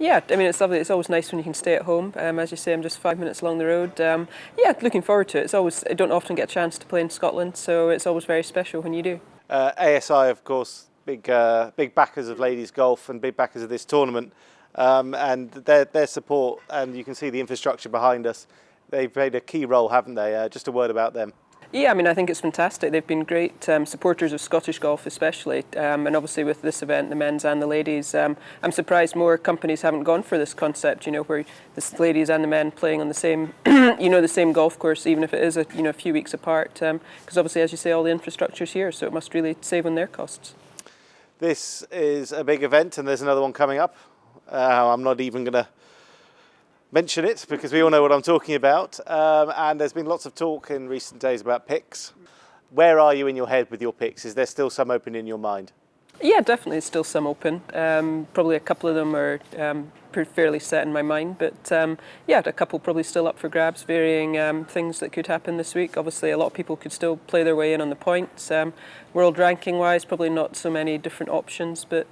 Yeah, I mean, it's lovely. It's always nice when you can stay at home. As you say, I'm just 5 minutes along the road. Yeah, looking forward to it. I don't often get a chance to play in Scotland, so it's always very special when you do. ASI, of course, big backers of ladies golf and big backers of this tournament, and their support, and you can see the infrastructure behind us. They've played a key role, haven't they? Just a word about them. Yeah, I mean, I think it's fantastic. They've been great supporters of Scottish golf especially, and obviously with this event, the men's and the ladies. I'm surprised more companies haven't gone for this concept, where the ladies and the men playing on the same, the same golf course, even if it is a few weeks apart, because obviously, as you say, all the infrastructure's here, so it must really save on their costs. This is a big event, and there's another one coming up. I'm not even going to mention it because we all know what I'm talking about, and there's been lots of talk in recent days about picks. Where are you in your head with your picks? Is there still some open in your mind? Yeah, definitely still some open. Probably a couple of them are fairly set in my mind, but yeah, a couple probably still up for grabs, varying things that could happen this week. Obviously a lot of people could still play their way in on the points. World ranking wise, probably not so many different options, but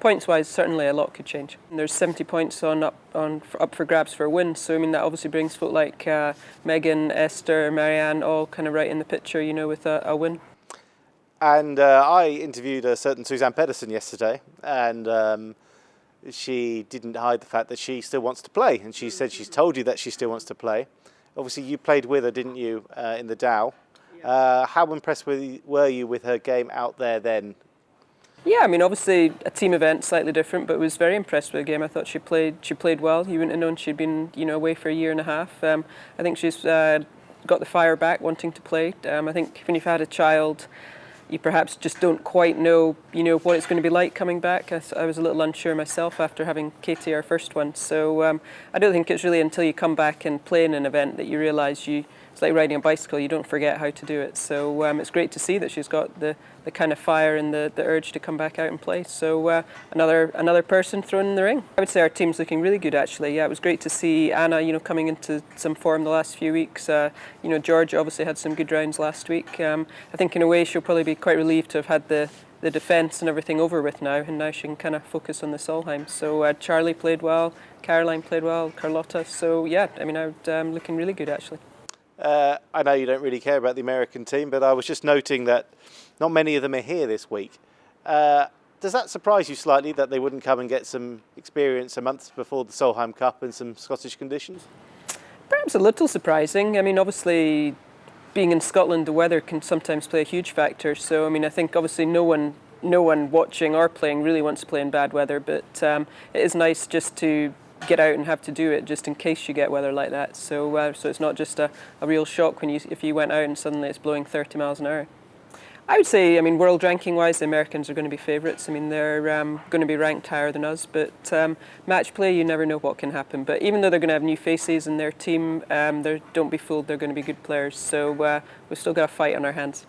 points wise certainly a lot could change. There's 70 points up for grabs for a win, so I mean that obviously brings folk like Megan, Esther, Marianne all kind of right in the picture, with a win. And I interviewed a certain Suzanne Pedersen yesterday, and she didn't hide the fact that she still wants to play, and she said she's told you that she still wants to play. Obviously you played with her, didn't you, in the Dow? How impressed were you with her game out there then? Yeah, I mean, obviously a team event, slightly different, but was very impressed with the game. I thought she played well. You wouldn't have known she'd been, away for a year and a half. I think she's got the fire back, wanting to play. I think when you've had a child, you perhaps just don't quite know, what it's going to be like coming back. I was a little unsure myself after having Katie, our first one. So I don't think it's really until you come back and play in an event that you realise it's like riding a bicycle, you don't forget how to do it. So it's great to see that she's got the kind of fire and the urge to come back out and play. So another person thrown in the ring. I would say our team's looking really good actually. Yeah, it was great to see Anna, coming into some form the last few weeks. Georgia obviously had some good rounds last week. I think in a way she'll probably be quite relieved to have had the defence and everything over with now, and now she can kind of focus on the Solheim. So Charlie played well, Caroline played well, Carlotta. So yeah, I mean, I'm looking really good actually. I know you don't really care about the American team, but I was just noting that not many of them are here this week. Does that surprise you slightly that they wouldn't come and get some experience a month before the Solheim Cup in some Scottish conditions? Perhaps a little surprising. I mean, obviously, being in Scotland, the weather can sometimes play a huge factor. So, I mean, I think obviously no one watching or playing really wants to play in bad weather, but it is nice just to get out and have to do it just in case you get weather like that. So it's not just a real shock if you went out and suddenly it's blowing 30 miles an hour. I would say, I mean, world ranking wise, the Americans are going to be favourites. I mean, they're going to be ranked higher than us, but match play, you never know what can happen. But even though they're going to have new faces in their team, don't be fooled, they're going to be good players. So we've still got a fight on our hands.